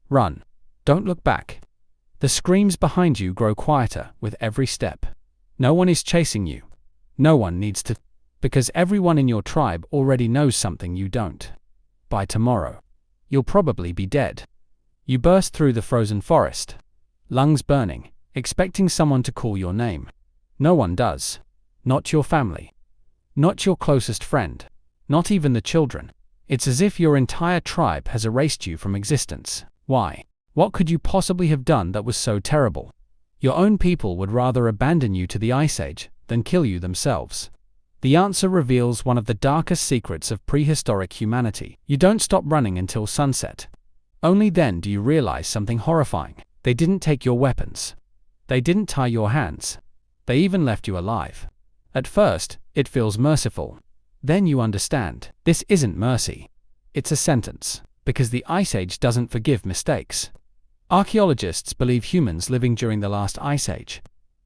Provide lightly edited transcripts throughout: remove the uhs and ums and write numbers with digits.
Run. Don't look back. The screams behind you grow quieter with every step. No one is chasing you. No one needs to, because everyone in your tribe already knows something you don't. By tomorrow, you'll probably be dead. You burst through the frozen forest, lungs burning, expecting someone to call your name. No one does. Not your family. Not your closest friend. Not even the children. It's as if your entire tribe has erased you from existence. Why? What could you possibly have done that was so terrible? Your own people would rather abandon you to the Ice Age than kill you themselves. The answer reveals one of the darkest secrets of prehistoric humanity. You don't stop running until sunset. Only then do you realize something horrifying. They didn't take your weapons. They didn't tie your hands. They even left you alive. At first, it feels merciful. Then you understand. This isn't mercy. It's a sentence. Because the Ice Age doesn't forgive mistakes. Archaeologists believe humans living during the last Ice Age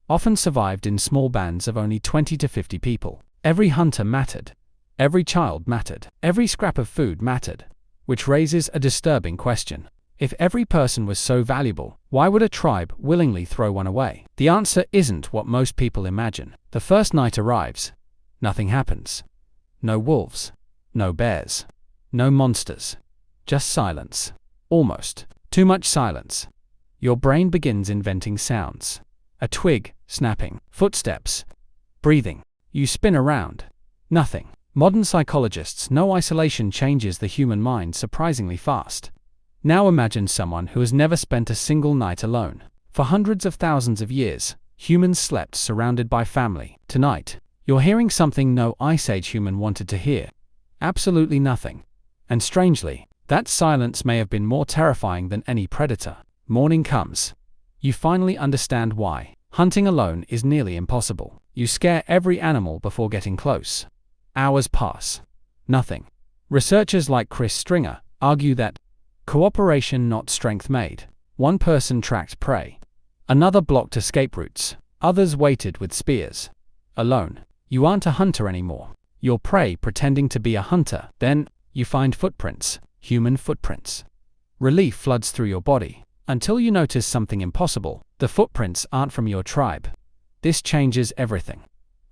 often survived in small bands of only 20 to 50 people. Every hunter mattered. Every child mattered. Every scrap of food mattered. Which raises a disturbing question. If every person was so valuable, why would a tribe willingly throw one away? The answer isn't what most people imagine. The first night arrives. Nothing happens. No wolves. No bears. No monsters. Just silence. Almost. Too much silence. Your brain begins inventing sounds. A twig snapping. Footsteps. Breathing. You spin around. Nothing. Modern psychologists know isolation changes the human mind surprisingly fast. Now imagine someone who has never spent a single night alone. For hundreds of thousands of years, humans slept surrounded by family. Tonight, you're hearing something no Ice Age human wanted to hear. Absolutely nothing. And strangely, that silence may have been more terrifying than any predator. Morning comes. You finally understand why. Hunting alone is nearly impossible. You scare every animal before getting close. Hours pass. Nothing. Researchers like Chris Stringer argue that cooperation, not strength, made. One person tracked prey. Another blocked escape routes. Others waited with spears. Alone, you aren't a hunter anymore. You're prey pretending to be a hunter. Then, you find footprints. Human footprints. Relief floods through your body. Until you notice something impossible. The footprints aren't from your tribe. This changes everything.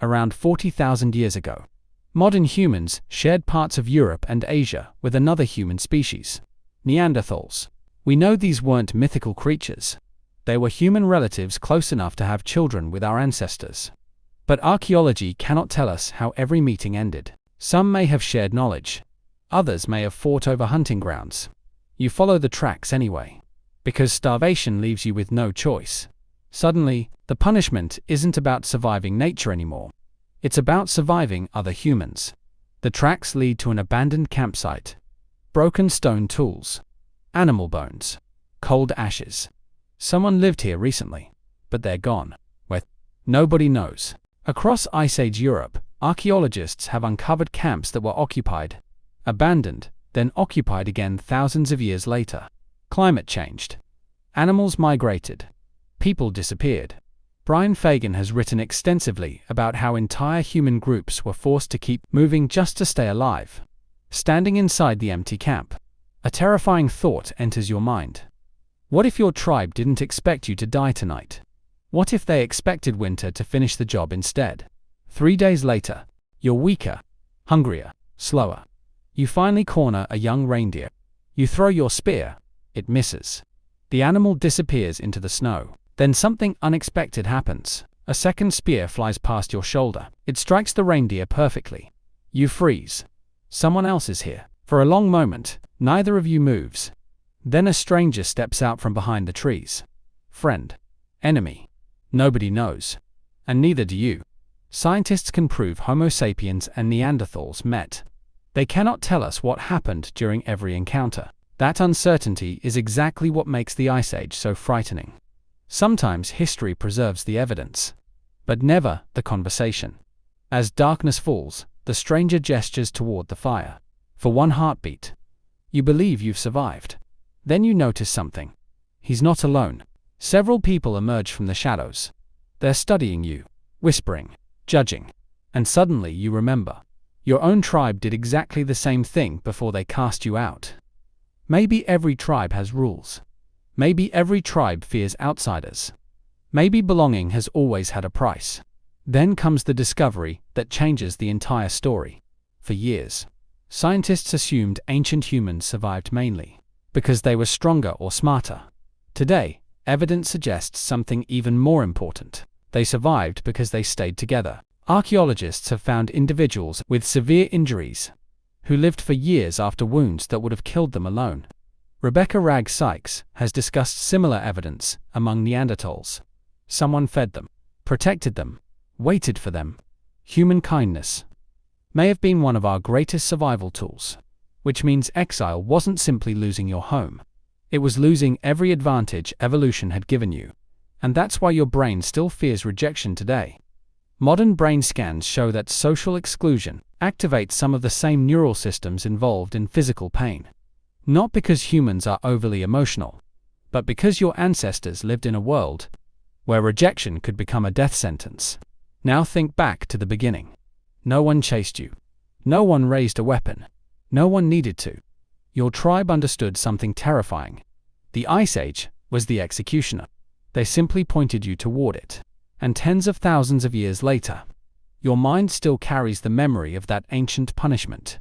Around 40,000 years ago, modern humans shared parts of Europe and Asia with another human species. Neanderthals. We know these weren't mythical creatures. They were human relatives close enough to have children with our ancestors. But archaeology cannot tell us how every meeting ended. Some may have shared knowledge. Others may have fought over hunting grounds. You follow the tracks anyway. Because starvation leaves you with no choice. Suddenly, the punishment isn't about surviving nature anymore. It's about surviving other humans. The tracks lead to an abandoned campsite. Broken stone tools. Animal bones. Cold ashes. Someone lived here recently, but they're gone. Where? Nobody knows. Across Ice Age Europe, archaeologists have uncovered camps that were occupied, abandoned, then occupied again thousands of years later. Climate changed. Animals migrated. People disappeared. Brian Fagan has written extensively about how entire human groups were forced to keep moving just to stay alive. Standing inside the empty camp, a terrifying thought enters your mind. What if your tribe didn't expect you to die tonight? What if they expected winter to finish the job instead? 3 days later, you're weaker, hungrier, slower. You finally corner a young reindeer. You throw your spear. It misses. The animal disappears into the snow. Then something unexpected happens. A second spear flies past your shoulder. It strikes the reindeer perfectly. You freeze. Someone else is here. For a long moment, neither of you moves. Then a stranger steps out from behind the trees. Friend. Enemy. Nobody knows. And neither do you. Scientists can prove Homo sapiens and Neanderthals met. They cannot tell us what happened during every encounter. That uncertainty is exactly what makes the Ice Age so frightening. Sometimes history preserves the evidence, but never the conversation. As darkness falls, the stranger gestures toward the fire. For one heartbeat, you believe you've survived. Then you notice something. He's not alone. Several people emerge from the shadows. They're studying you, whispering, judging. And suddenly you remember. Your own tribe did exactly the same thing before they cast you out. Maybe every tribe has rules. Maybe every tribe fears outsiders. Maybe belonging has always had a price. Then comes the discovery that changes the entire story. For years, scientists assumed ancient humans survived mainly because they were stronger or smarter. Today, evidence suggests something even more important. They survived because they stayed together. Archaeologists have found individuals with severe injuries who lived for years after wounds that would have killed them alone. Rebecca Ragg Sykes has discussed similar evidence among Neanderthals. Someone fed them, protected them, waited for them. Human kindness may have been one of our greatest survival tools, which means exile wasn't simply losing your home. It was losing every advantage evolution had given you, and that's why your brain still fears rejection today. Modern brain scans show that social exclusion activates some of the same neural systems involved in physical pain. Not because humans are overly emotional, but because your ancestors lived in a world where rejection could become a death sentence. Now think back to the beginning. No one chased you. No one raised a weapon. No one needed to. Your tribe understood something terrifying. The Ice Age was the executioner. They simply pointed you toward it. And tens of thousands of years later, your mind still carries the memory of that ancient punishment.